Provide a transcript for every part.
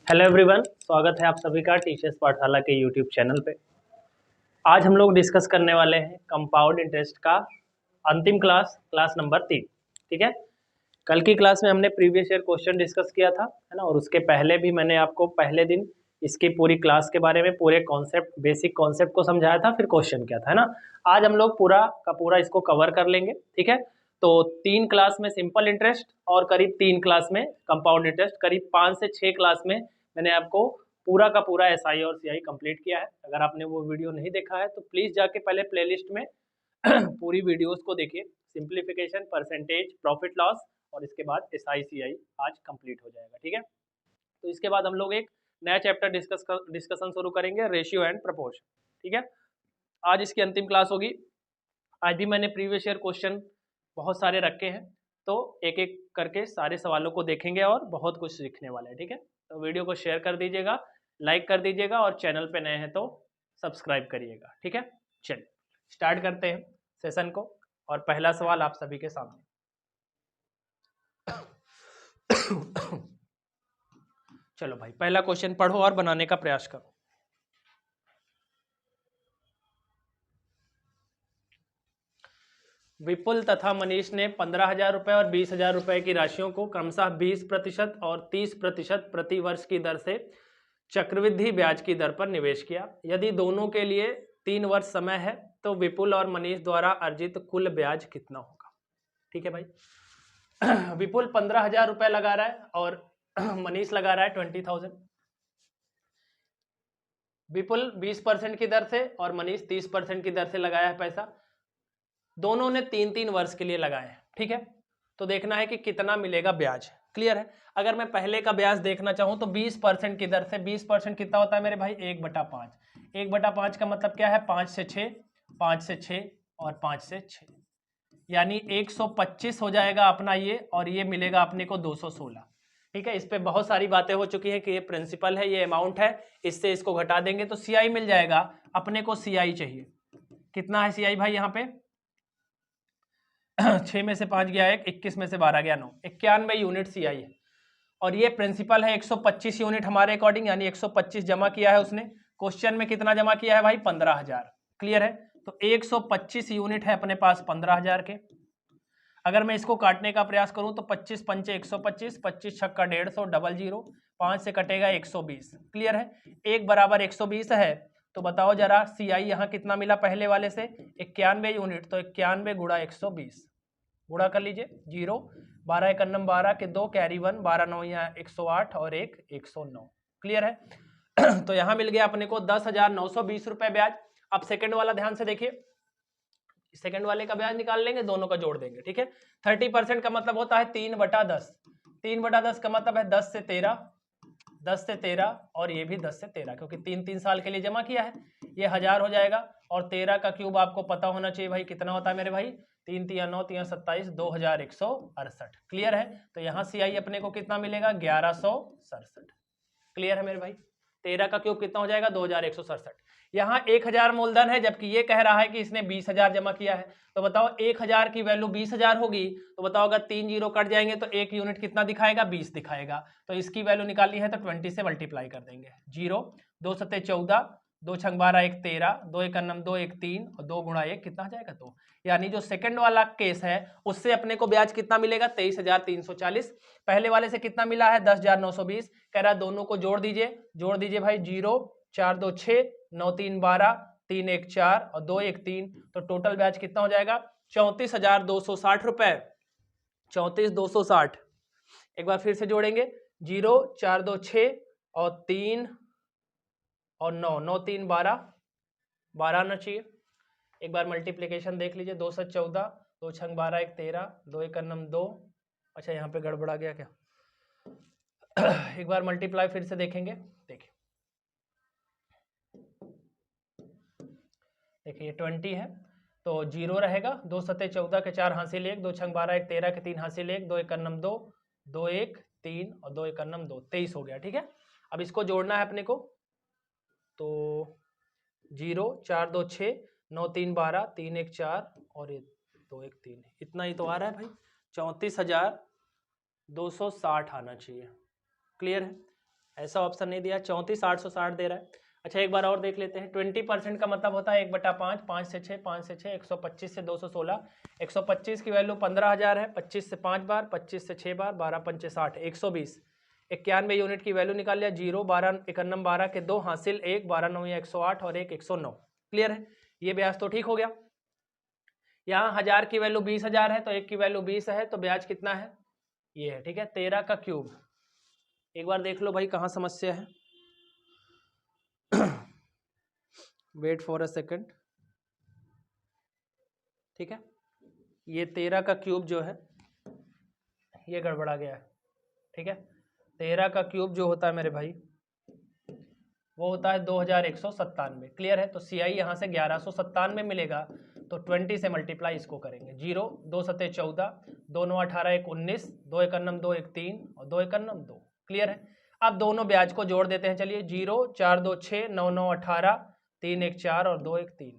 Hello everyone, स्वागत है आप सभी का टीचर्स पाठशाला के यूट्यूब चैनल पे। आज हम लोग डिस्कस करने वाले हैं कंपाउंड इंटरेस्ट का अंतिम क्लास नंबर 3। ठीक है, कल की क्लास में हमने प्रीवियस ईयर क्वेश्चन डिस्कस किया था, है ना। और उसके पहले भी मैंने आपको पहले दिन इसकी पूरी क्लास के बारे में पूरे कॉन्सेप्ट, बेसिक कॉन्सेप्ट को समझाया था, फिर क्वेश्चन किया था, है ना। आज हम लोग पूरा का पूरा इसको कवर कर लेंगे। ठीक है, तो 3 क्लास में सिंपल इंटरेस्ट और करीब 3 क्लास में कंपाउंड इंटरेस्ट, करीब 5 से 6 क्लास में मैंने आपको पूरा का पूरा एसआई और सीआई कंप्लीट किया है। अगर आपने वो वीडियो नहीं देखा है तो प्लीज़ जाके पहले प्लेलिस्ट में पूरी वीडियोस को देखिए। सिंप्लीफिकेशन, परसेंटेज, प्रॉफिट लॉस और इसके बाद एसआई सीआई आज कंप्लीट हो जाएगा। ठीक है, तो इसके बाद हम लोग एक नया चैप्टर डिस्कशन शुरू करेंगे, रेशियो एंड प्रपोर्शन। ठीक है, आज इसकी अंतिम क्लास होगी। आज भी मैंने प्रीवियस ईयर क्वेश्चन बहुत सारे रखे हैं, तो एक एक करके सारे सवालों को देखेंगे और बहुत कुछ सीखने वाले हैं। ठीक है, तो वीडियो को शेयर कर दीजिएगा, लाइक कर दीजिएगा और चैनल पे नए हैं तो सब्सक्राइब करिएगा। ठीक है, चलिए स्टार्ट करते हैं सेशन को। और पहला सवाल आप सभी के सामने। चलो भाई, पहला क्वेश्चन पढ़ो और बनाने का प्रयास करो। विपुल तथा मनीष ने 15,000 रुपए और 20,000 रुपए की राशियों को क्रमशः 20% और 30% प्रति वर्ष की दर से चक्रवृद्धि ब्याज की दर पर निवेश किया। यदि दोनों के लिए 3 वर्ष समय है तो विपुल और मनीष द्वारा अर्जित कुल ब्याज कितना होगा। ठीक है भाई, विपुल 15,000 रुपए लगा रहा है और मनीष लगा रहा है 20,000। विपुल 20% की दर से और मनीष 30% की दर से लगाया है पैसा। दोनों ने 3-3 वर्ष के लिए लगाए हैं। ठीक है, तो देखना है कि कितना मिलेगा ब्याज। क्लियर है। अगर मैं पहले का ब्याज देखना चाहूं तो 20% की दर से 20% कितना होता है मेरे भाई, 1/5। 1/5 का मतलब क्या है, 5 से 6, 5 से 6 और 5 से 6, यानी 125 हो जाएगा अपना ये, और ये मिलेगा अपने को 216। ठीक है, इस पे बहुत सारी बातें हो चुकी है कि ये प्रिंसिपल है, ये अमाउंट है, इससे इसको घटा देंगे तो सीआई मिल जाएगा। अपने को सीआई चाहिए, कितना है सीआई भाई यहाँ पे 6 में से 5 गया 1, 21 में से 12 गया 9, 91 यूनिट सीआई है। और ये प्रिंसिपल है 125 यूनिट हमारे अकॉर्डिंग, यानी 125 जमा किया है उसने। क्वेश्चन में कितना जमा किया है भाई, 15,000। क्लियर है, तो 125 यूनिट है अपने पास 15,000 के। अगर मैं इसको काटने का प्रयास करूं तो 25 पंचे 125, 25 छक्का 150, डबल जीरो, 5 से कटेगा 120। क्लियर है, 1 बराबर 120 है। तो बताओ जरा सीआई यहाँ कितना मिला पहले वाले से, 91 यूनिट। तो 91 गुणा 120, गुणा कर लीजिए, 0, 12 एक 12 के 2 कैरी 1, 12 9 यहाँ 108 और 1 109। क्लियर है। तो यहाँ मिल गया अपने को 10,920 रुपए ब्याज। अब सेकंड वाला ध्यान से देखिए, सेकंड वाले का ब्याज निकाल लेंगे, दोनों का जोड़ देंगे। ठीक है, 30% का मतलब होता है 3/10। 3/10 का मतलब है 10 से 13, 10 से 13 और ये भी 10 से 13, क्योंकि 3-3 साल के लिए जमा किया है। ये 1000 हो जाएगा। और 13 का क्यूब आपको पता होना चाहिए भाई, कितना होता है मेरे भाई, 3 3 9 3 27, 2168। क्लियर है, तो यहाँ सीआई अपने को कितना मिलेगा, 1167। क्लियर है मेरे भाई, 13 का क्यूब कितना हो जाएगा, 2167। यहाँ 1000 मूलधन है, जबकि ये कह रहा है कि इसने 20,000 जमा किया है। तो बताओ 1000 की वैल्यू 20,000 होगी, तो बताओ अगर 3 जीरो कट जाएंगे तो 1 यूनिट कितना दिखाएगा, 20 दिखाएगा। तो इसकी वैल्यू निकालनी है तो 20 से मल्टीप्लाई कर देंगे। 0, 2 सत्ते 14, 2 छंग 12 1 13, 2 एक 2 1 3 और 2 गुणा 1 कितना हो जाएगा 2। यानी जो सेकंड वाला केस है उससे अपने को ब्याज कितना मिलेगा, 23,340। पहले वाले से कितना मिला है, 10,920। कह रहा है दोनों को जोड़ दीजिए, जोड़ दीजिए भाई, 0 4 2 6, 9 3 12, 3 1 4 और 2 1 3। तो टोटल ब्याज कितना हो जाएगा, 34,260 रुपए, 34,260। एक बार फिर से जोड़ेंगे, 0 4 2 6 और 3 और 9, 9 3 12, 12 आना चाहिए। एक बार मल्टीप्लीकेशन देख लीजिए, 2 7 14, 2 छंग 12 1 13, 2 एक 2। अच्छा यहाँ पे गड़बड़ा गया क्या, एक बार मल्टीप्लाई फिर से देखेंगे। देखिए देखिए 20 है तो 0 रहेगा, 2 सत्ते 14 के 4 हासिल 1, 2 छंग 12 1 13 के 3 हासिल 1, 2 एक 2, 2 1 3 और 2 एक 2, 23 हो गया। ठीक है, अब इसको जोड़ना है अपने को, तो 0 4 2 6, 9 3 12, 3 1 4 और ये 2 1 3, इतना ही तो आ रहा है भाई, 34,260 आना चाहिए। क्लियर है, ऐसा ऑप्शन नहीं दिया, 34,860 दे रहा है। अच्छा एक बार और देख लेते हैं, 20% का मतलब होता है 1/5, 5 से 6, 5 से 6, 125 से 216, 125 की वैल्यू 15,000 है, 25 से 5 बार, 25 से 6 बार, 12 पंचे 60, 120, 91 यूनिट की वैल्यू निकाल लिया, 0, 12, 91, 12 के 2 हासिल 1, 12 9 108 और 1 109। क्लियर है, ये ब्याज तो ठीक हो गया। यहाँ 1000 की वैल्यू 20,000 है तो 1 की वैल्यू 20 है, तो ब्याज कितना है, ये है, ठीक है, 13 का क्यूब। एक बार देख लो भाई कहाँ समस्या है, वेट फॉर अ सेकंड, ठीक है, ये 13 का क्यूब जो है ये गड़बड़ा गया है, ठीक है, 13 का क्यूब जो होता है मेरे भाई वो होता है 2197। क्लियर है, तो CI यहाँ से 1197 मिलेगा, तो 20 से मल्टीप्लाई इसको करेंगे, 0, 2 सते 14, 2 9 18, 1 19, 2 1 9 2 1 3 और 2 1 9 2। क्लियर है, अब दोनों ब्याज को जोड़ देते हैं, चलिए, 0 4 2 6 9 9 18, 3 1 4 और 2 1 3,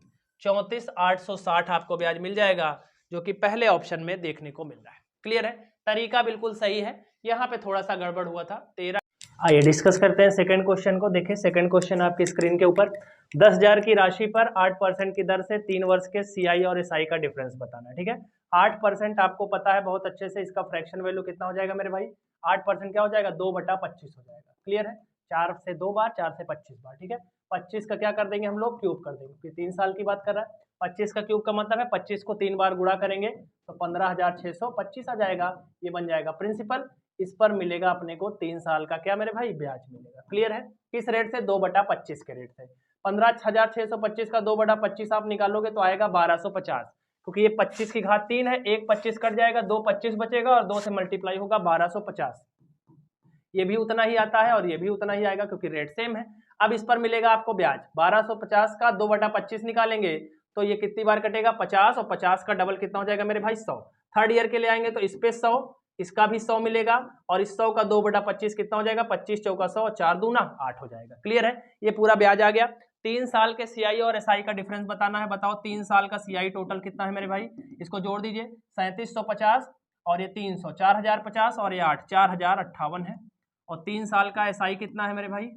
34,860 आपको ब्याज मिल जाएगा, जो कि पहले ऑप्शन में देखने को मिल रहा है। क्लियर है, तरीका बिल्कुल सही है, यहाँ पे थोड़ा सा गड़बड़ हुआ था। 13, आइए डिस्कस करते हैं सेकंड क्वेश्चन को। देखिए सेकंड क्वेश्चन आपकी स्क्रीन के ऊपर, 10,000 की राशि पर 8% की दर से 3 वर्ष के CI और SI का डिफरेंस बताना है, ठीक है। 8% आपको पता है बहुत अच्छे से, इसका फ्रैक्शन वैल्यू कितना हो जाएगा मेरे भाई, 8% क्या हो जाएगा, 2/25 हो जाएगा। क्लियर है, 4 से 2 बार, 4 से 25 बार, ठीक है। 25 का क्या कर देंगे हम लोग, क्यूब कर देंगे, क्योंकि 3 साल की बात कर रहा है। 25 का क्यूब का मतलब है 25 को 3 बार गुणा करेंगे तो 15,625 आ जाएगा, ये बन जाएगा प्रिंसिपल। इस पर मिलेगा अपने को 3 साल का क्या मेरे भाई, ब्याज मिलेगा। क्लियर है, किस रेट से, 2/25 के रेट से। 15,625 का 2/25 आप निकालोगे तो आएगा 1250, क्योंकि ये 25 की घात 3 है, एक 25 कट जाएगा, 2 25 बचेगा और 2 से मल्टीप्लाई होगा 1250। ये भी उतना ही आता है और ये भी उतना ही आएगा, क्योंकि रेट सेम है। अब इस पर मिलेगा आपको ब्याज, 1250 का 2/25 निकालेंगे तो ये कितनी बार कटेगा, 50, और 50 का डबल कितना हो जाएगा मेरे भाई, 100। थर्ड ईयर के लिए आएंगे तो इस पे 100, इसका भी 100 मिलेगा, और इस 100 का 2/25 कितना हो जाएगा, 25 चौका 100 और 4 दूना 8 हो जाएगा। क्लियर है, ये पूरा ब्याज आ गया। 3 साल के CI और SI का डिफरेंस बताना है, बताओ 3 साल का CI टोटल कितना है मेरे भाई, इसको जोड़ दीजिए, 3750 और ये 300, 4050 और ये 8, 4058 है। और 3 साल का SI कितना है मेरे भाई,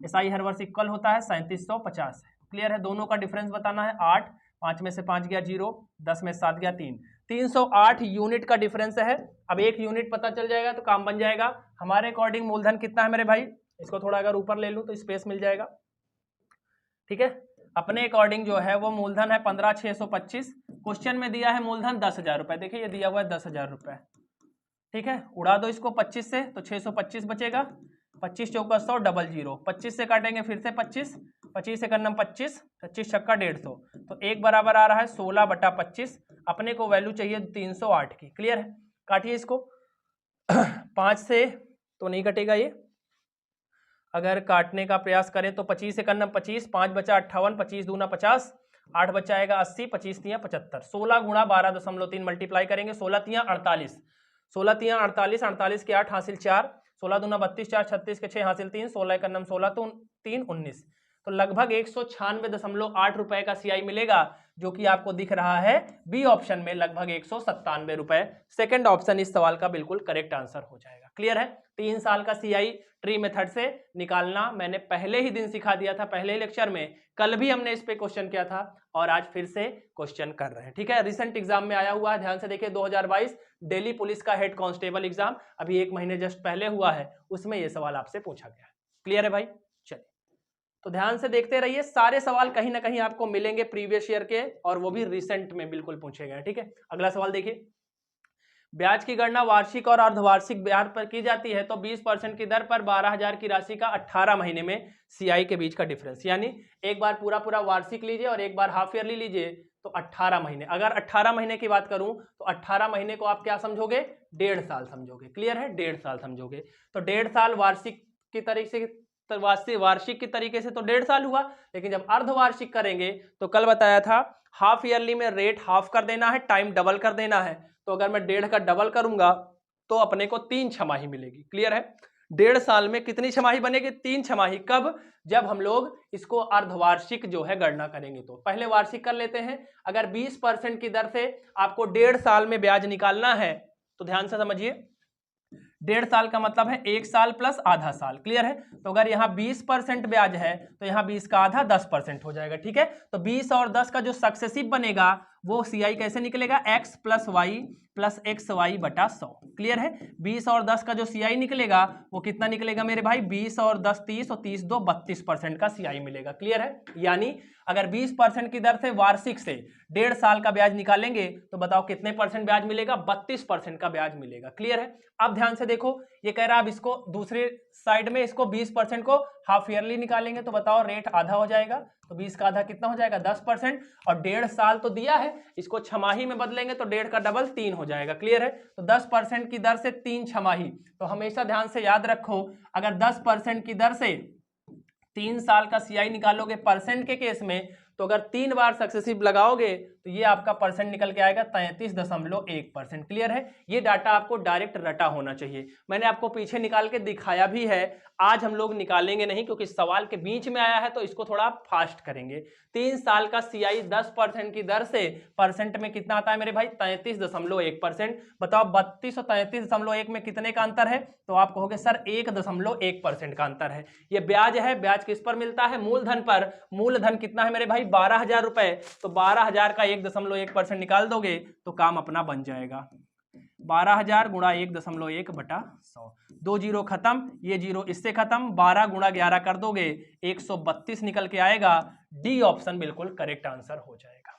SI हर वर्ष इक्वल होता है 3750 है। क्लियर है, दोनों का डिफरेंस बताना है, 8, 5 में से 5 गया 0, 10 में 7 गया 3, 308 यूनिट का डिफरेंस है। अब 1 यूनिट पता चल जाएगा तो काम बन जाएगा। हमारे अकॉर्डिंग मूलधन कितना है मेरे भाई, इसको थोड़ा अगर ऊपर ले लूं तो स्पेस मिल जाएगा, ठीक है। अपने अकॉर्डिंग जो है वो मूलधन है 15,625, क्वेश्चन में दिया है मूलधन 10,000 रुपए, देखिए ये दिया हुआ है 10,000 रुपए, ठीक है। उड़ा दो इसको 25 से तो 625 बचेगा, 25 चौका 100, डबल 0, 25 से काटेंगे फिर से 25, 25 से करना 25, 25 छक्का 150, तो 1 बराबर आ रहा है 16/25। अपने को वैल्यू चाहिए 308 की। क्लियर है, काटिए इसको 5 से तो नहीं कटेगा ये, अगर काटने का प्रयास करें तो 25 से करना 25, 5 बचा 58, 25 दूना 50, 8 बचा आएगा 80, 25 तियां 75, 16 गुणा 12.3 मल्टीप्लाई करेंगे, 16 तियां 48, 16 तियां 48, 48 के 8 हासिल 4, 16 दूना 32, 4 36 के 6 हासिल 3, 16 का 16 तो 3 19, तो लगभग 196.8 रुपए का CI मिलेगा, जो कि आपको दिख रहा है बी ऑप्शन में लगभग 197 रुपए। सेकंड ऑप्शन इस सवाल का बिल्कुल करेक्ट आंसर हो जाएगा। क्लियर है, 3 साल का CI ट्री मेथड से निकालना मैंने पहले ही दिन सिखा दिया था, पहले ही लेक्चर में, कल भी हमने इस पे क्वेश्चन किया था और आज फिर से क्वेश्चन कर रहे हैं, ठीक है। रिसेंट एग्जाम में आया हुआ है, ध्यान से देखिए, 2022 दिल्ली पुलिस का हेड कांस्टेबल एग्जाम अभी 1 महीने जस्ट पहले हुआ है, उसमें यह सवाल आपसे पूछा गया है। क्लियर है भाई, चलिए तो ध्यान से देखते रहिए, सारे सवाल कहीं ना कहीं आपको मिलेंगे प्रीवियस ईयर के, और वो भी रिसेंट में बिल्कुल पूछे गए, ठीक है। अगला सवाल देखिए, ब्याज की गणना वार्षिक और अर्धवार्षिक ब्याज पर की जाती है तो 20% की दर पर 12,000 की राशि का 18 महीने में CI के बीच का डिफरेंस, यानी एक बार पूरा वार्षिक लीजिए और एक बार हाफ ईयरली लीजिए तो 18 महीने। अगर 18 महीने की बात करूं तो 18 महीने को आप क्या समझोगे, 1.5 साल समझोगे। क्लियर है, 1.5 साल समझोगे, तो 1.5 साल वार्षिक की तरीके से, वार्षिक के तरीके से तो 1.5 साल हुआ, लेकिन जब अर्धवार्षिक करेंगे तो कल बताया था हाफ ईयरली में रेट हाफ कर देना है, टाइम डबल कर देना है, तो अगर मैं 1.5 का डबल करूंगा तो अपने को 3 छमाही मिलेगी। क्लियर है, 1.5 साल में कितनी छमाही बनेगी, 3 छमाही। कब, जब हम लोग इसको अर्धवार्षिक जो है गणना करेंगे। तो पहले वार्षिक कर लेते हैं। अगर 20% की दर से आपको 1.5 साल में ब्याज निकालना है तो ध्यान से समझिए, 1.5 साल का मतलब है 1 साल प्लस आधा साल, क्लियर है। तो अगर यहाँ 20% ब्याज है तो यहाँ 20 का आधा 10% हो जाएगा, ठीक है। तो 20 और 10 का जो सक्सेसिव बनेगा वो CI कैसे निकलेगा, x plus y plus x y बटा 100, क्लियर है। 20 और 10 का जो CI निकलेगा वो कितना निकलेगा मेरे भाई, 20 और 10 30 और 30 दो 32% का CI मिलेगा, क्लियर है। यानी अगर 20% की दर से वार्षिक से 1.5 साल का ब्याज निकालेंगे तो बताओ कितने परसेंट ब्याज मिलेगा, 32% का ब्याज मिलेगा, क्लियर है। अब ध्यान से देखो, ये कह रहा है अब इसको दूसरे साइड में इसको 20% को हाफ ईयरली निकालेंगे तो बताओ रेट आधा हो जाएगा, तो 20 का आधा कितना हो जाएगा 10%, और 1.5 साल तो दिया है, इसको छमाही में बदलेंगे तो 1.5 का डबल 3 हो जाएगा, क्लियर है। तो 10% की दर से 3 छमाही, तो हमेशा ध्यान से याद रखो अगर 10% की दर से 3 साल का CI निकालोगे परसेंट के केस में, तो अगर 3 बार सक्सेसिव लगाओगे तो ये आपका परसेंट निकल के आएगा 33.1%, क्लियर है। ये डाटा आपको डायरेक्ट रटा होना चाहिए, मैंने आपको पीछे निकाल के दिखाया भी है, आज हम लोग निकालेंगे नहीं क्योंकि सवाल के बीच में आया है तो इसको थोड़ा फास्ट करेंगे। 3 साल का CI 10% की दर से परसेंट में कितना आता है मेरे भाई, 33.1%। बताओ 32 और 33.1 में कितने का अंतर है, तो आप कहोगे सर 1.1% का अंतर है। ये ब्याज है, ब्याज किस पर मिलता है, मूलधन पर। मूलधन कितना है मेरे भाई, 12,000 रुपए, तो 12,000 का 1.1% निकाल दोगे तो काम अपना बन जाएगा। 12,000 गुणा 1.1 बटा 100, 2 जीरो खत्म, ये जीरो इससे खत्म, 12 गुणा 11 कर दोगे 132 निकल के आएगा। डी ऑप्शन बिल्कुल करेक्ट आंसर हो जाएगा,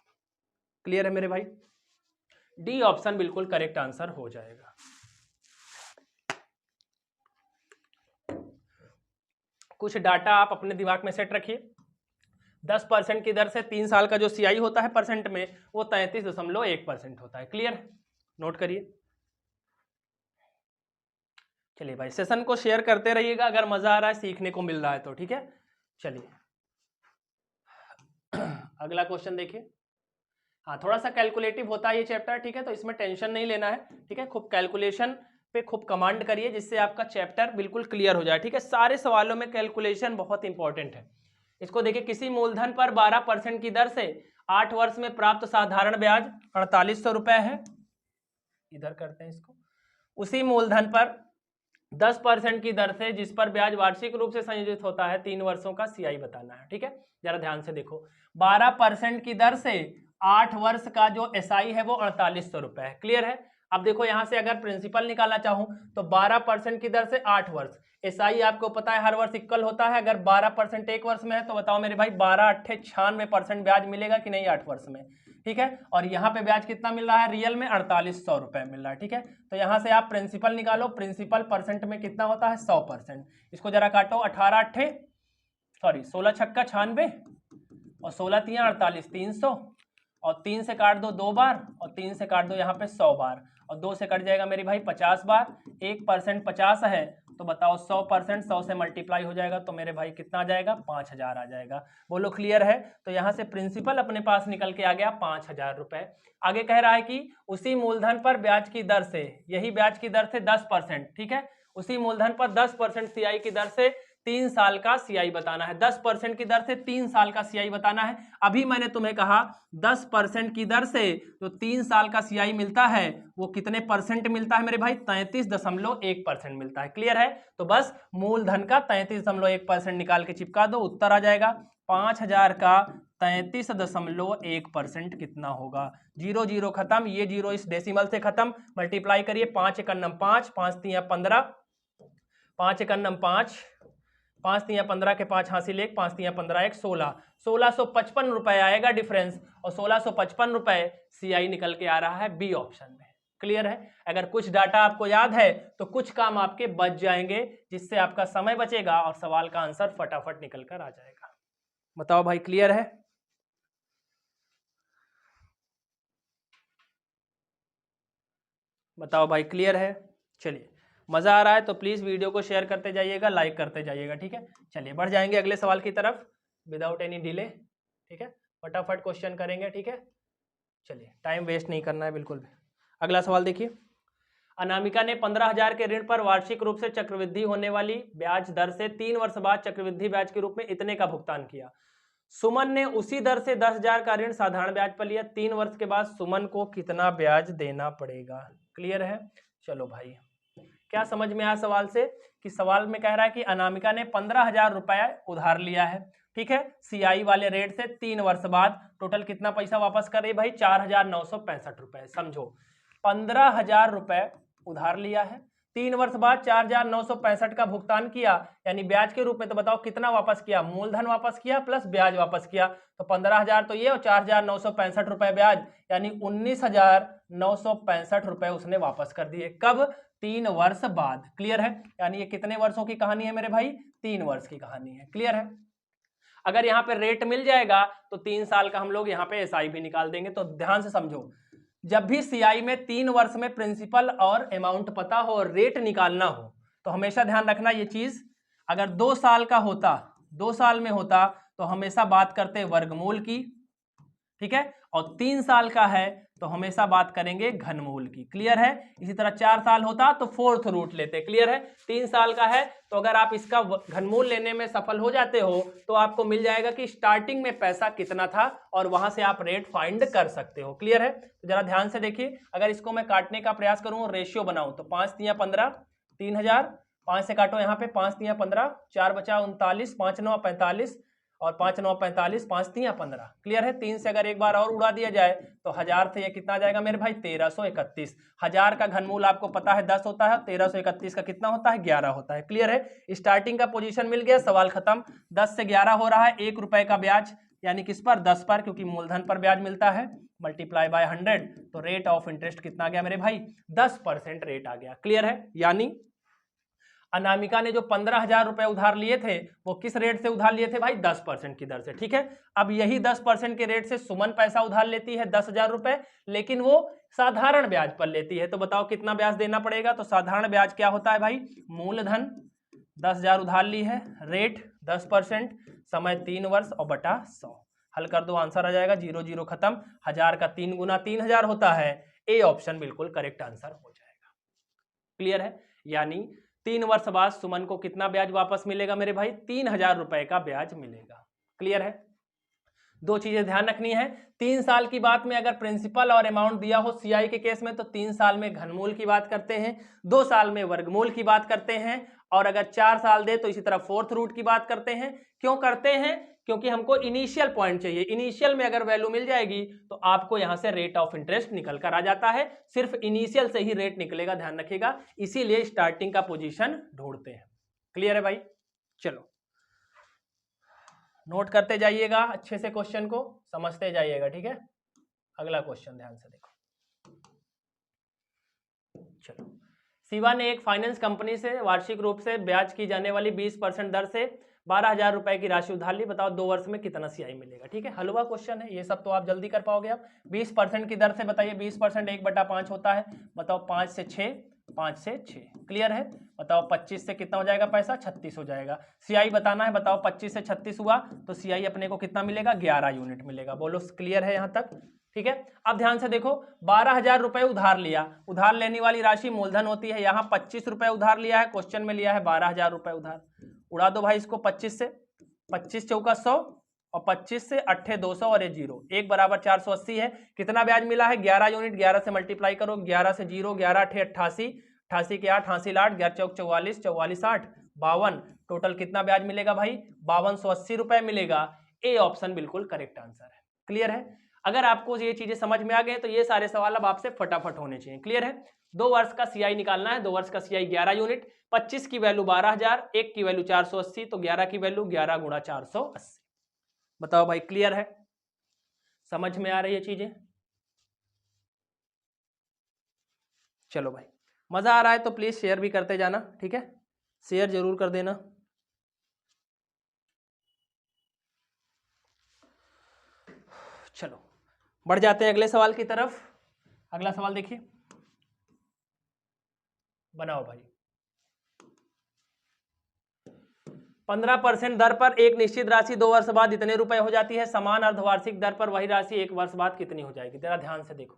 क्लियर है मेरे भाई। डी ऑप्शन बिल्कुल करेक्ट आंसर हो जाएगा। कुछ डाटा आप अपने दिमाग में सेट रखिए। 10% की दर से 3 साल का जो CI होता है परसेंट में वो 33.1% होता है, क्लियर, नोट करिए। चलिए भाई सेशन को शेयर करते रहिएगा, अगर मजा आ रहा है सीखने को मिल रहा है तो, ठीक है। चलिए अगला क्वेश्चन देखिए। हाँ थोड़ा सा कैलकुलेटिव होता है ये चैप्टर, ठीक है, तो इसमें टेंशन नहीं लेना है, ठीक है। खूब कैलकुलेशन पे खूब कमांड करिए जिससे आपका चैप्टर बिल्कुल क्लियर हो जाए, ठीक है। सारे सवालों में कैलकुलेशन बहुत इंपॉर्टेंट है। इसको देखिए, किसी मूलधन पर 12% की दर से 8 वर्ष में प्राप्त साधारण ब्याज 4800 रुपए है, इधर करते हैं इसको। उसी मूलधन पर 10% की दर से जिस पर ब्याज वार्षिक रूप से संयोजित होता है 3 वर्षों का CI बताना है, ठीक है। जरा ध्यान से देखो, 12% की दर से 8 वर्ष का जो SI है वो 4800 रुपए है, क्लियर है। अब देखो यहां से अगर प्रिंसिपल निकालना चाहूं तो 12% की दर से 8 वर्ष, SI आपको पता है हर वर्ष इक्वल होता है, अगर 12% एक वर्ष में है तो बताओ मेरे भाई 12 अट्ठे 96% ब्याज मिलेगा कि नहीं 8 वर्ष में, ठीक है। और यहाँ पे ब्याज कितना मिल रहा है, रियल में 4800 रुपए मिल रहा है, ठीक है। तो यहाँ से आप प्रिंसिपल निकालो, प्रिंसिपल परसेंट में कितना होता है 100%, इसको जरा काटो, 18 अट्ठे 16 छक्का 96 और 16 तियां 48, 300, और 3 से काट दो 2 बार और 3 से काट दो यहाँ पे 100 बार, और 2 से कट जाएगा मेरी भाई 50 बार, 1% 50 है तो बताओ 100% 100 से मल्टीप्लाई हो जाएगा तो मेरे भाई कितना आ जाएगा, 5000 आ जाएगा। बोलो क्लियर है। तो यहाँ से प्रिंसिपल अपने पास निकल के आ गया 5000 रुपए। आगे कह रहा है कि उसी मूलधन पर ब्याज की दर से, यही ब्याज की दर से 10%, ठीक है, उसी मूलधन पर 10% CI की दर से 3 साल का CI बताना है। 10% की दर से 3 साल का CI बताना है। अभी मैंने तुम्हें कहा 10% की दर से जो 3 साल का CI मिलता है वो कितने परसेंट मिलता है मेरे भाई, 33.1% मिलता है, क्लियर है। तो बस मूलधन का 33.1% निकाल के चिपका दो, उत्तर आ जाएगा। 5000 का 33.1% कितना होगा, 0 0 खत्म, ये 0 इस डेसिमल से खत्म, मल्टीप्लाई करिए, 5 × 1 5, 5 × 3 15, 5 × 1 5, 5 × 3 15 के 5 हासिल 1, 5 × 3 15 1, 16, 1655 रुपए आएगा डिफरेंस, और 1655 रुपए CI निकल के आ रहा है बी ऑप्शन में, क्लियर है। अगर कुछ डाटा आपको याद है तो कुछ काम आपके बच जाएंगे, जिससे आपका समय बचेगा और सवाल का आंसर फटाफट निकल कर आ जाएगा। बताओ भाई क्लियर है। बताओ भाई क्लियर है। चलिए मजा आ रहा है तो प्लीज वीडियो को शेयर करते जाइएगा, लाइक करते जाइएगा, ठीक है। चलिए बढ़ जाएंगे अगले सवाल की तरफ विदाउट एनी डिले, ठीक है, फटाफट क्वेश्चन करेंगे, ठीक है। चलिए टाइम वेस्ट नहीं करना है बिल्कुल भी। अगला सवाल देखिए, अनामिका ने 15,000 के ऋण पर वार्षिक रूप से चक्रवृद्धि होने वाली ब्याज दर से 3 वर्ष बाद चक्रवृद्धि ब्याज के रूप में इतने का भुगतान किया। सुमन ने उसी दर से 10,000 का ऋण साधारण ब्याज पर लिया। 3 वर्ष के बाद सुमन को कितना ब्याज देना पड़ेगा, क्लियर है। चलो भाई क्या समझ में आया सवाल से? कि सवाल में कह रहा है कि अनामिका ने 15,000 रुपया उधार लिया है, ठीक है, सीआई वाले रेट से 3 वर्ष बाद टोटल कितना पैसा वापस कर रही भाई? 4,965 रुपए। समझो 15,000 रुपए उधार लिया है, 3 वर्ष बाद 4,965 का भुगतान किया, यानी ब्याज के रूप में। तो बताओ कितना वापस किया? मूलधन वापस किया प्लस ब्याज वापस किया। तो 15,000 तो ये और 4,965 रुपए ब्याज, यानी 19,965 रुपए उसने वापस कर दिए। कब? 3 वर्ष बाद। क्लियर है? यानी ये कितने वर्षों की कहानी है मेरे भाई? 3 वर्ष की कहानी है। क्लियर है? अगर यहाँ पे रेट मिल जाएगा तो 3 साल का हम लोग यहाँ पे एसआई भी निकाल देंगे। तो ध्यान से समझो, जब भी सीआई में 3 वर्ष में प्रिंसिपल और अमाउंट पता हो और रेट निकालना हो, तो हमेशा ध्यान रखना ये चीज। अगर 2 साल का होता, 2 साल में होता, तो हमेशा बात करते वर्गमूल की, ठीक है, और 3 साल का है तो हमेशा बात करेंगे घनमूल की। क्लियर है? इसी तरह 4 साल होता तो फोर्थ रूट लेते। क्लियर है? 3 साल का है तो अगर आप इसका घनमूल लेने में सफल हो जाते हो तो आपको मिल जाएगा कि स्टार्टिंग में पैसा कितना था और वहां से आप रेट फाइंड कर सकते हो। क्लियर है? तो जरा ध्यान से देखिए, अगर इसको मैं काटने का प्रयास करूं, रेशियो बनाऊं, तो 5 तिया 15, 3,000, 5 से काटो यहाँ पे, 5 तिया 15, 4 बचा 39, 5 9 45 और 5 9 45, 5 तिया 15। क्लियर है? 3 से अगर एक बार और उड़ा दिया जाए तो 1000 से ये कितना आ जाएगा मेरे भाई? 1331। 1000 का घनमूल आपको पता है 10 होता है, 1331 का कितना होता है? 11 होता है। क्लियर है? स्टार्टिंग का पोजीशन मिल गया, सवाल खत्म। 10 से 11 हो रहा है, 1 रुपए का ब्याज, यानी किस पर? 10 पर, क्योंकि मूलधन पर ब्याज मिलता है, मल्टीप्लाई बाय 100, तो रेट ऑफ इंटरेस्ट कितना आ गया मेरे भाई? 10% रेट आ गया। क्लियर है? यानी अनामिका ने जो 15,000 रुपए उधार लिए थे वो किस रेट से उधार लिए थे भाई? 10% की दर से। ठीक है, अब यही 10% के रेट से सुमन पैसा उधार लेती है 10,000 रुपए, लेकिन वो साधारण ब्याज पर लेती है। तो बताओ कितना ब्याज देना पड़ेगा? तो साधारण ब्याज क्या होता है भाई? मूलधन 10,000 उधार ली है, रेट 10%, समय 3 वर्ष और बटा 100। हल कर दो, आंसर आ जाएगा 0 0 खत्म। 1000 का 3 गुना 3000 होता है। ए ऑप्शन बिल्कुल करेक्ट आंसर हो जाएगा। क्लियर है? यानी 3 वर्ष बाद सुमन को कितना ब्याज वापस मिलेगा मेरे भाई? 3,000 रुपए का ब्याज मिलेगा। क्लियर है? दो चीजें ध्यान रखनी है, 3 साल की बात में अगर प्रिंसिपल और अमाउंट दिया हो सीआई के केस में तो 3 साल में घनमूल की बात करते हैं, 2 साल में वर्गमूल की बात करते हैं, और अगर 4 साल दे तो इसी तरह फोर्थ रूट की बात करते हैं। क्यों करते हैं? क्योंकि हमको इनिशियल पॉइंट चाहिए। इनिशियल में अगर वैल्यू मिल जाएगी तो आपको यहां से रेट ऑफ इंटरेस्ट निकल कर आ जाता है। सिर्फ इनिशियल से ही रेट निकलेगा, ध्यान रखिएगा, इसीलिए स्टार्टिंग का पोजीशन ढूंढते हैं। क्लियर है भाई? चलो नोट करते जाइएगा, अच्छे से क्वेश्चन को समझते जाइएगा। ठीक है, अगला क्वेश्चन ध्यान से देखो। चलो, शिवा ने एक फाइनेंस कंपनी से वार्षिक रूप से ब्याज की जाने वाली 20% दर से 12,000 रुपए की राशि उधार ली। बताओ 2 वर्ष में कितना सीआई मिलेगा। ठीक है, हलवा क्वेश्चन है, ये सब तो आप जल्दी कर पाओगे। आप 20% की दर से बताइए, 20% 1/5 होता है। बताओ 5 से 6, 5 से 6। क्लियर है? बताओ 25 से कितना हो जाएगा पैसा? 36 हो जाएगा। सीआई बताना है। बताओ 25 से 36 हुआ तो सीआई अपने को कितना मिलेगा? 11 यूनिट मिलेगा। बोलो क्लियर है यहाँ तक? ठीक है, अब ध्यान से देखो, 12,000 रुपए उधार लिया। उधार लेने वाली राशि मूलधन होती है, यहाँ 25 रुपए उधार लिया है, क्वेश्चन में लिया है 12,000 रुपए उधार। उड़ा दो भाई इसको 25 से, 25 चौका 100 और 25 से 8 200 और ये 0, 1 बराबर 480 है। कितना ब्याज मिला है? 11 यूनिट। 11 से मल्टीप्लाई करो, 11 से 0, 11 8 88, 88 के 8, 88 8, 11 चौक 44, 44 8, 52। टोटल कितना ब्याज मिलेगा भाई? 5280 रुपए मिलेगा। ए ऑप्शन बिल्कुल करेक्ट आंसर है। क्लियर है? अगर आपको ये चीजें समझ में आ गए तो ये सारे सवाल अब आपसे फटाफट होने चाहिए। क्लियर है? 2 वर्ष का सीआई निकालना है। 2 वर्ष का सीआई 11 यूनिट, 25 की वैल्यू 12,000, 1 की वैल्यू 480, तो 11 की वैल्यू 11 गुणा 480। बताओ भाई क्लियर है? समझ में आ रही है चीजें? चलो भाई, मजा आ रहा है तो प्लीज शेयर भी करते जाना। ठीक है, शेयर जरूर कर देना। चलो बढ़ जाते हैं अगले सवाल की तरफ। अगला सवाल देखिए, बनाओ भाई। 15% दर पर एक निश्चित राशि 2 वर्ष बाद इतने रुपए हो जाती है। समान अर्धवार्षिक दर पर वही राशि 1 वर्ष बाद कितनी हो जाएगी? जरा ध्यान से देखो,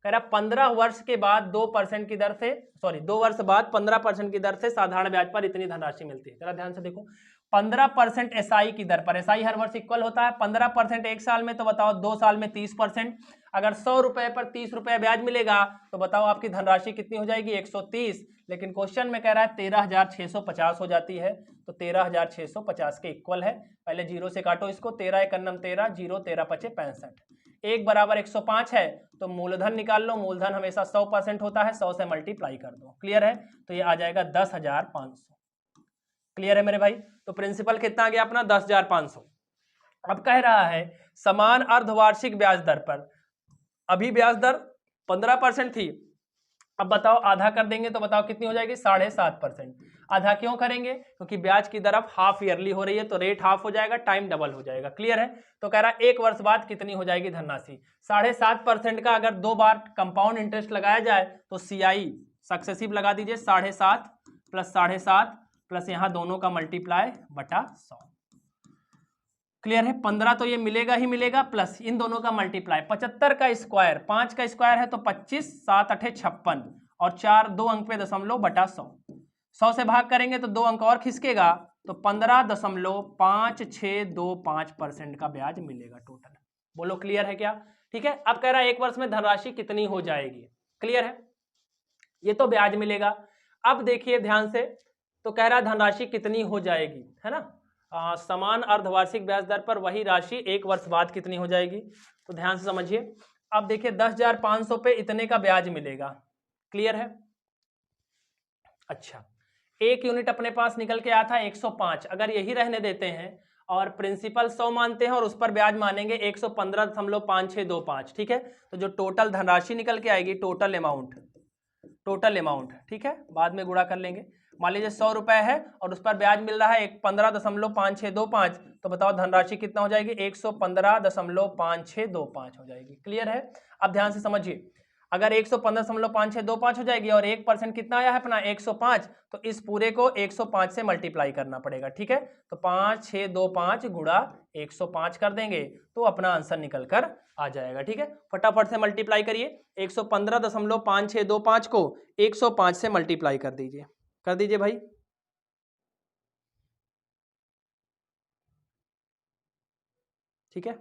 कह रहा 15 वर्ष के बाद 2% की दर से, 2 वर्ष बाद 15% की दर से साधारण ब्याज पर इतनी धनराशि मिलती है। जरा ध्यान से देखो, 15% एसआई की दर पर, एसआई हर वर्ष इक्वल होता है, 15% एक साल में, तो बताओ 2 साल में 30%। अगर 100 रुपए पर 30 रुपए ब्याज मिलेगा तो बताओ आपकी धनराशि कितनी हो जाएगी, 130। लेकिन क्वेश्चन में कह रहा है 13,650 हो जाती है, तो 13,650 के इक्वल है। पहले जीरो से काटो इसको, 13 एक अन्नम 13, जीरो 13 पचे 65, 1 बराबर 105 है, तो मूलधन निकाल लो। मूलधन हमेशा 100% होता है, 100 से मल्टीप्लाई कर दो। क्लियर है, तो ये आ जाएगा 10,500। क्लियर है मेरे भाई। तो प्रिंसिपल कितना आ गया अपना, 10,500। अब कह रहा है समान अर्धवार्षिक ब्याज दर पर, अभी ब्याज दर 15% थी, अब बताओ आधा कर देंगे तो बताओ कितनी हो जाएगी, 7.5%। आधा क्यों करेंगे, क्योंकि ब्याज की दर अब हाफ ईयरली हो रही है, तो रेट हाफ हो जाएगा, टाइम डबल हो जाएगा। क्लियर है, तो कह रहा है 1 वर्ष बाद कितनी हो जाएगी धनराशि। 7.5% का अगर 2 बार कंपाउंड इंटरेस्ट लगाया जाए तो सीआई सक्सेसिव लगा दीजिए, 7.5 प्लस 7.5 प्लस यहाँ दोनों का मल्टीप्लाई बटा 100। क्लियर है, 15 तो ये मिलेगा ही मिलेगा, प्लस इन दोनों का मल्टीप्लाई, 75 का स्क्वायर, 5 का स्क्वायर है तो 25, 7 8 56 और 4 2 अंक पे दशमलव बटा 100। 100 से भाग करेंगे तो 2 अंक और खिसकेगा, तो 15.5625% का ब्याज मिलेगा टोटल। बोलो क्लियर है क्या। ठीक है, अब कह रहा है 1 वर्ष में धनराशि कितनी हो जाएगी। क्लियर है, ये तो ब्याज मिलेगा। अब देखिए ध्यान से, तो कह रहा है धनराशि कितनी हो जाएगी, है ना। समान अर्धवार्षिक ब्याज दर पर वही राशि 1 वर्ष बाद कितनी हो जाएगी, तो ध्यान से समझिए। अब देखिए 10,500 पे इतने का ब्याज मिलेगा। क्लियर है, अच्छा 1 यूनिट अपने पास निकल के आया था 105, अगर यही रहने देते हैं और प्रिंसिपल 100 मानते हैं और उस पर ब्याज मानेंगे 115.5625, ठीक है, तो जो टोटल धनराशि निकल के आएगी, टोटल अमाउंट, ठीक है, बाद में गुणा कर लेंगे। मान लीजिए 100 रुपए है और उस पर ब्याज मिल रहा है 15.5625, तो बताओ धनराशि कितना हो जाएगी, 115.5625 हो जाएगी। क्लियर है, अब ध्यान से समझिए, अगर 115.5625 हो जाएगी और 1% कितना आया है अपना 105, तो इस पूरे को 105 से मल्टीप्लाई करना पड़ेगा। ठीक है, तो 5625 गुणा 105 कर देंगे तो अपना आंसर निकल कर आ जाएगा। ठीक है, फटाफट से मल्टीप्लाई करिए, 115.5625 को 105 से मल्टीप्लाई कर दीजिए भाई। ठीक है,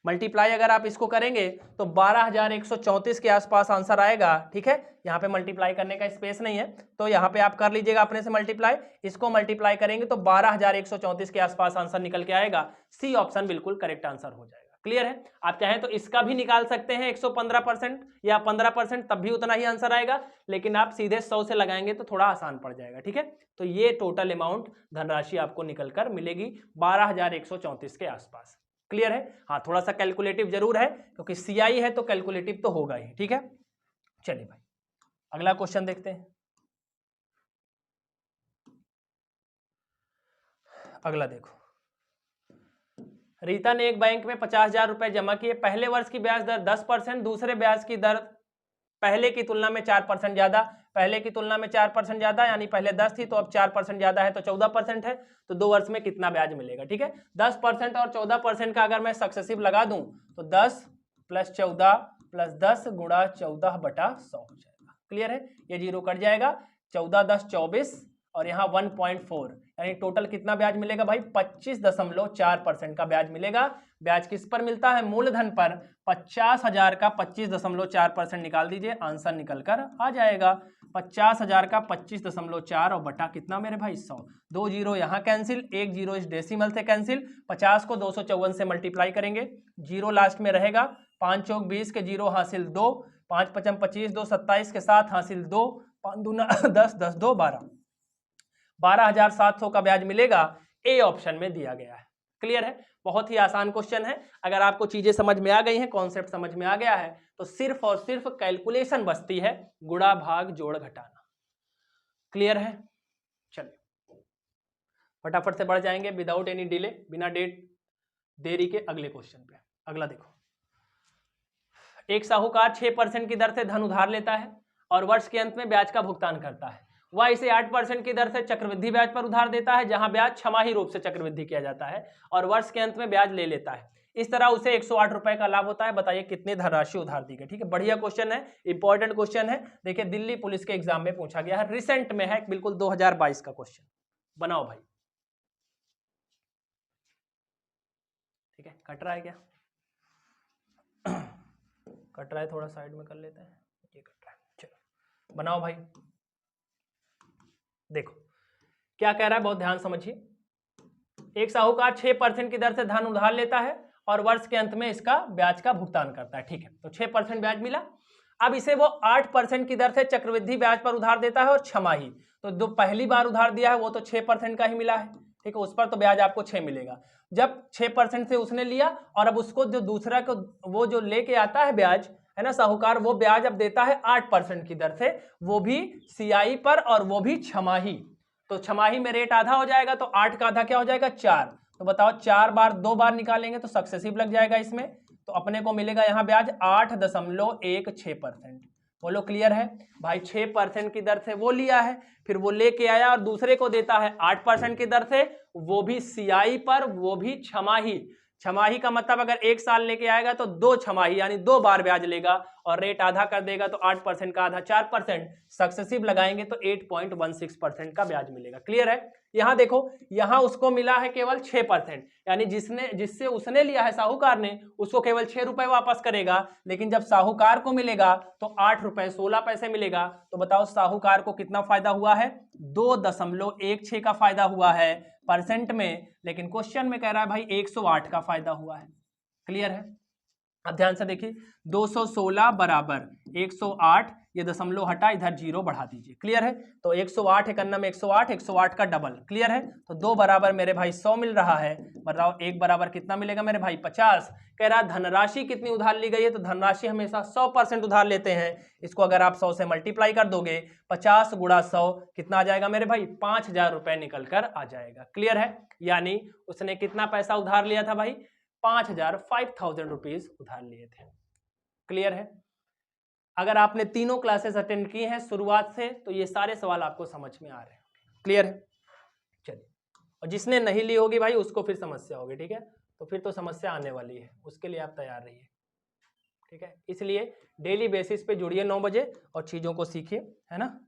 मल्टीप्लाई अगर आप इसको करेंगे तो 12,134 के आसपास आंसर आएगा। ठीक है, यहाँ पे मल्टीप्लाई करने का स्पेस नहीं है, तो यहाँ पे आप कर लीजिएगा अपने से मल्टीप्लाई, इसको मल्टीप्लाई करेंगे तो 12,134 के आसपास आंसर निकल के आएगा। सी ऑप्शन बिल्कुल करेक्ट आंसर हो जाएगा। क्लियर है, आप चाहें तो इसका भी निकाल सकते हैं 115% या 15%, तब भी उतना ही आंसर आएगा, लेकिन आप सीधे 100 से लगाएंगे तो थोड़ा आसान पड़ जाएगा। ठीक है, तो ये टोटल अमाउंट धनराशि आपको निकल कर मिलेगी 12,134 के आसपास। क्लियर है, हाँ थोड़ा सा कैलकुलेटिव जरूर है, क्योंकि सीआई है तो कैलकुलेटिव तो होगा ही। ठीक है, चलिए भाई अगला क्वेश्चन देखते हैं। अगला देखो, रीता ने एक बैंक में 50,000 रुपए जमा किए, पहले वर्ष की ब्याज दर 10%, दूसरे ब्याज की दर पहले की तुलना में 4% ज्यादा, पहले की तुलना में 4% ज्यादा, यानी पहले 10 थी तो अब 4% ज्यादा है तो 14% है, तो 2 वर्ष में कितना ब्याज मिलेगा। ठीक है, 10% और 14% का अगर मैं सक्सेसिव लगा दूं तो 10 प्लस 14 प्लस 10 गुणा 14 बटा 100 हो जाएगा। क्लियर है, ये जीरो कट जाएगा, 14 10 24 और यहाँ 1.4, यानी टोटल कितना ब्याज मिलेगा भाई, 25.4% का ब्याज मिलेगा। ब्याज किस पर मिलता है, मूलधन पर। 50,000 का 25.4% निकाल दीजिए, आंसर निकल कर आ जाएगा 50,000 का 25.4 और बटा कितना मेरे भाई 100। 2 जीरो यहाँ कैंसिल, 1 जीरो इस डेसिमल से कैंसिल, 50 को 254 से मल्टीप्लाई करेंगे, जीरो लास्ट में रहेगा, 5 चौक 20 के जीरो हासिल 2, 5 पचम 25, 2 27 के साथ हासिल 2, 5 दूना 10, 10 2 12, 12,700 का ब्याज मिलेगा। ए ऑप्शन में दिया गया है। क्लियर है, बहुत ही आसान क्वेश्चन है। अगर आपको चीजें समझ में आ गई हैं, कॉन्सेप्ट समझ में आ गया है, तो सिर्फ और सिर्फ कैलकुलेशन बचती है, गुणा भाग जोड़ घटाना। क्लियर है, चलिए फटाफट से बढ़ जाएंगे विदाउट एनी डिले, बिना देरी के अगले क्वेश्चन पे। अगला देखो, एक साहूकार 6% की दर से धन उधार लेता है और वर्ष के अंत में ब्याज का भुगतान करता है। वह इसे 8% की दर से चक्रवृद्धि ब्याज पर उधार देता है, जहां ब्याज छमाही रूप से चक्रवृद्धि किया जाता है, और वर्ष के अंत में ब्याज ले लेता है। इस तरह उसे 108 रुपए का लाभ होता है। बताइए कितनी धनराशि उधार दी गई। ठीक है, बढ़िया क्वेश्चन है, इंपॉर्टेंट क्वेश्चन है। देखिए दिल्ली पुलिस के एग्जाम में पूछा गया है, रिसेंट में है, बिल्कुल 2022 का क्वेश्चन। बनाओ भाई। ठीक है, कट रहा है क्या? कट रहा है, थोड़ा साइड में कर लेते हैं, ये कट रहा है। चलो बनाओ भाई। देखो क्या कह रहा है, बहुत ध्यान समझिए। एक साहूकार 6% की दर से धन उधार लेता है और वर्ष के अंत में इसका ब्याज का भुगतान करता है। ठीक है, तो 6% ब्याज मिला। अब इसे वो 8% की दर से चक्रवृद्धि ब्याज पर उधार देता है और छमाही, तो जो पहली बार उधार दिया है वो तो 6% का ही मिला है। ठीक है, उस पर तो ब्याज आपको 6 मिलेगा। जब 6% से उसने लिया और अब उसको जो दूसरा को वो जो लेके आता है ब्याज, है ना साहूकार, वो ब्याज अब देता है 8% की दर से, वो भी CI पर और वो भी छमाही। तो छमाही में रेट आधा हो जाएगा, तो 8 का आधा क्या हो जाएगा 4। तो बताओ 4 बार 2 बार निकालेंगे तो सक्सेसिव लग जाएगा इसमें, तो अपने को मिलेगा यहाँ ब्याज 8.16%। बोलो क्लियर है भाई। 6% की दर से वो लिया है, फिर वो लेके आया और दूसरे को देता है 8% की दर से, वो भी CI पर, वो भी छमाही। छमाही का मतलब अगर 1 साल लेके आएगा तो 2 छमाही यानी 2 बार ब्याज लेगा और रेट आधा कर देगा, तो 8% का आधा 4%, सक्सेसिव लगाएंगे तो 8.16% का ब्याज मिलेगा। क्लियर है। यहां देखो, यहां उसको मिला है केवल 6%, यानी जिससे उसने लिया है साहूकार ने, उसको केवल 6 रुपए वापस करेगा, लेकिन जब साहूकार को मिलेगा तो 8 रुपए 16 पैसे मिलेगा। तो बताओ साहूकार को कितना फायदा हुआ है, 2.16 का फायदा हुआ है परसेंट में, लेकिन क्वेश्चन में कह रहा है भाई 108 का फायदा हुआ है। क्लियर है। अब ध्यान से देखिए, 216 बराबर 108, ये दशमलव हटा, इधर 0 बढ़ा दीजिए। क्लियर है। तो 108 एकन्ना में 108, 108 का डबल। क्लियर है। तो 2 बराबर मेरे भाई 100 मिल रहा है। बताओ 1 बराबर कितना मिलेगा मेरे भाई 50। कह रहा धनराशि कितनी उधार ली गई है, तो धनराशि हमेशा 100% उधार लेते हैं। इसको अगर आप 100 से मल्टीप्लाई कर दोगे, 50 गुणा 100 कितना आ जाएगा मेरे भाई, 5000 रुपए निकल कर आ जाएगा। क्लियर है। यानी उसने कितना पैसा उधार लिया था भाई, 5000 रुपीज उधार लिए थे। क्लियर है। अगर आपने तीनों क्लासेस अटेंड की हैं शुरुआत से, तो ये सारे सवाल आपको समझ में आ रहे हैं। क्लियर है। चलिए, और जिसने नहीं ली होगी भाई उसको फिर समस्या होगी। ठीक है, तो फिर तो समस्या आने वाली है, उसके लिए आप तैयार रहिए। ठीक है, इसलिए डेली बेसिस पे जुड़िए 9 बजे और चीजों को सीखिए, है ना।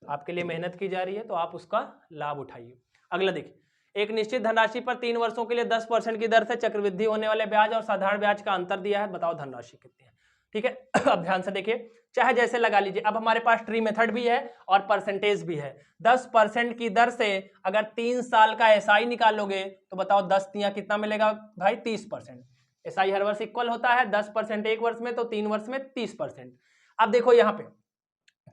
आपके लिए मेहनत की जा रही है तो आप उसका लाभ उठाइए। अगला देखिए, एक निश्चित धनराशि पर 3 वर्षों के लिए 10% की दर से चक्रवृद्धि होने वाले ब्याज और साधारण ब्याज का अंतर दिया है, बताओ धनराशि कितनी है। ठीक है। अब ध्यान से देखिए, चाहे जैसे लगा लीजिए। अब हमारे पास ट्री मेथड भी है और परसेंटेज भी है। 10% की दर से अगर 3 साल का SI निकालोगे तो बताओ 10 तियां कितना मिलेगा भाई, 30%। SI हर वर्ष इक्वल होता है, 10% एक वर्ष में, तो 3 वर्ष में 30%। अब देखो यहाँ पे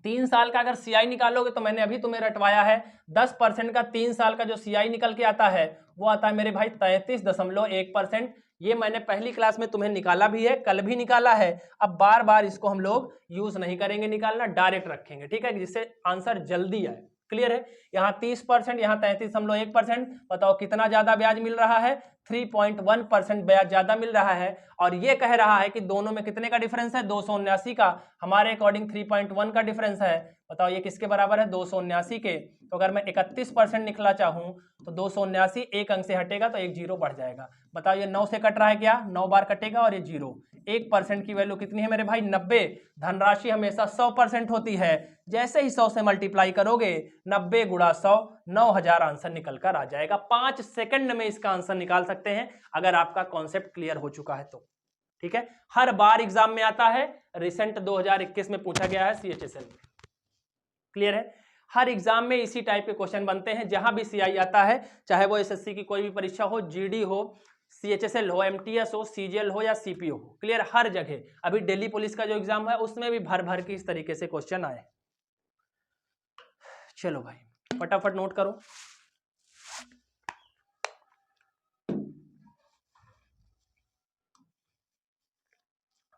3 साल का अगर CI निकालोगे, तो मैंने अभी तुम्हें रटवाया है, 10% का 3 साल का जो CI निकल के आता है वो आता है मेरे भाई 33.1%। ये मैंने पहली क्लास में तुम्हें निकाला भी है, कल भी निकाला है। अब बार बार इसको हम लोग यूज नहीं करेंगे निकालना, डायरेक्ट रखेंगे। ठीक है, जिससे आंसर जल्दी आए। क्लियर है। यहाँ 30%, यहाँ 33.1%। बताओ कितना ज्यादा ब्याज मिल रहा है, 3.1% ब्याज ज्यादा मिल रहा है। और ये कह रहा है कि दोनों में कितने का डिफरेंस है, 279 का। हमारे अकॉर्डिंग 3.1 का डिफरेंस है। बताओ ये किसके बराबर है, 279 के। तो अगर मैं 31% निकला चाहूं तो 279 एक अंक से हटेगा तो एक 0 बढ़ जाएगा। बताओ ये 9 से कट रहा है क्या, 9 बार कटेगा और ये 0। 1% की वैल्यू कितनी है मेरे भाई, 90। धनराशि हमेशा 100% होती है। जैसे ही 100 से मल्टीप्लाई करोगे, 90 गुणा 100, 9000 आंसर निकल कर आ जाएगा। 5 सेकंड में इसका आंसर निकाल सकते हैं अगर आपका कॉन्सेप्ट क्लियर हो चुका है तो। ठीक है, हर बार एग्जाम में आता है, रिसेंट 2021 में पूछा गया है CHSL में। क्लियर है। हर एग्जाम में इसी टाइप के क्वेश्चन बनते हैं, जहां भी CI आता है, चाहे वो SSC की कोई भी परीक्षा हो, GD हो, CHSL हो, MTS हो, CGL हो या CPO हो। क्लियर, हर जगह। अभी दिल्ली पुलिस का जो एग्जाम है उसमें भी भर भर के इस तरीके से क्वेश्चन आए। चलो भाई फटाफट नोट करो।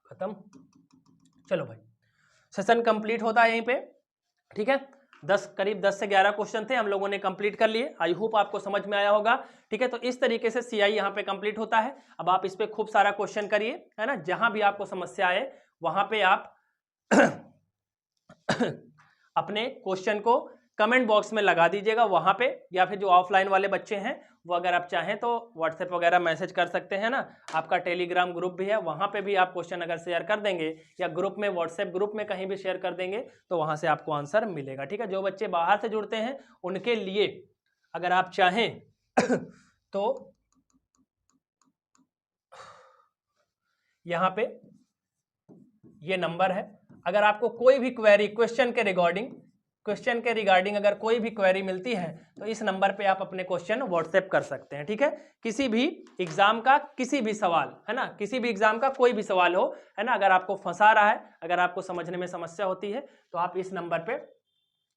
खत्म। चलो भाई, सेशन कंप्लीट होता है यहीं पे। ठीक है, करीब 10 से 11 क्वेश्चन थे, हम लोगों ने कंप्लीट कर लिए। आई होप आपको समझ में आया होगा। ठीक है, तो इस तरीके से CI यहाँ पे कंप्लीट होता है। अब आप इस पे खूब सारा क्वेश्चन करिए, है ना। जहां भी आपको समस्या आए वहां पे आप अपने क्वेश्चन को कमेंट बॉक्स में लगा दीजिएगा वहां पे, या फिर जो ऑफलाइन वाले बच्चे हैं वो अगर आप चाहें तो व्हाट्सएप वगैरह मैसेज कर सकते हैं ना। आपका टेलीग्राम ग्रुप भी है, वहां पे भी आप क्वेश्चन अगर शेयर कर देंगे, या ग्रुप में, व्हाट्सएप ग्रुप में कहीं भी शेयर कर देंगे, तो वहां से आपको आंसर मिलेगा। ठीक है, जो बच्चे बाहर से जुड़ते हैं उनके लिए अगर आप चाहें तो ये नंबर है। अगर आपको कोई भी क्वेरी क्वेश्चन के रिगार्डिंग अगर कोई भी क्वेरी मिलती है तो इस नंबर पे आप अपने क्वेश्चन व्हाट्सएप कर सकते हैं, ठीक है। किसी भी एग्जाम का किसी भी सवाल, है ना, किसी भी एग्जाम का कोई भी सवाल हो, है ना, अगर आपको फंसा रहा है, अगर आपको समझने में समस्या होती है तो आप इस नंबर पे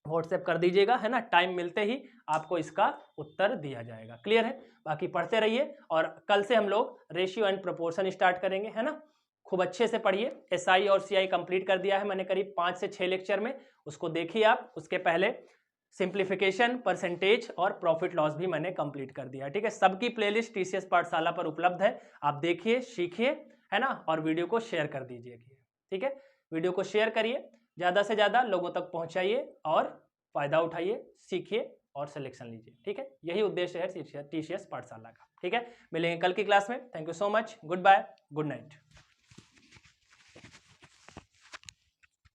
व्हाट्सएप कर दीजिएगा, है ना। टाइम मिलते ही आपको इसका उत्तर दिया जाएगा। क्लियर है? बाकी पढ़ते रहिए और कल से हम लोग रेशियो एंड प्रोपोर्शन स्टार्ट करेंगे, है ना। खूब अच्छे से पढ़िए। एसआई और सीआई कंप्लीट कर दिया है मैंने करीब 5 से 6 लेक्चर में, उसको देखिए आप। उसके पहले सिंप्लीफिकेशन, परसेंटेज और प्रॉफिट लॉस भी मैंने कंप्लीट कर दिया, ठीक है। सबकी प्लेलिस्ट टीसीएस पाठशाला पर उपलब्ध है, आप देखिए, सीखिए, है ना, और वीडियो को शेयर कर दीजिए, ठीक है। वीडियो को शेयर करिए, ज़्यादा से ज़्यादा लोगों तक पहुंचाइए और फायदा उठाइए, सीखिए और सिलेक्शन लीजिए, ठीक है। यही उद्देश्य है टीसीएस पाठशाला का, ठीक है। मिलेंगे कल की क्लास में। Thank you so much. Good bye, good night.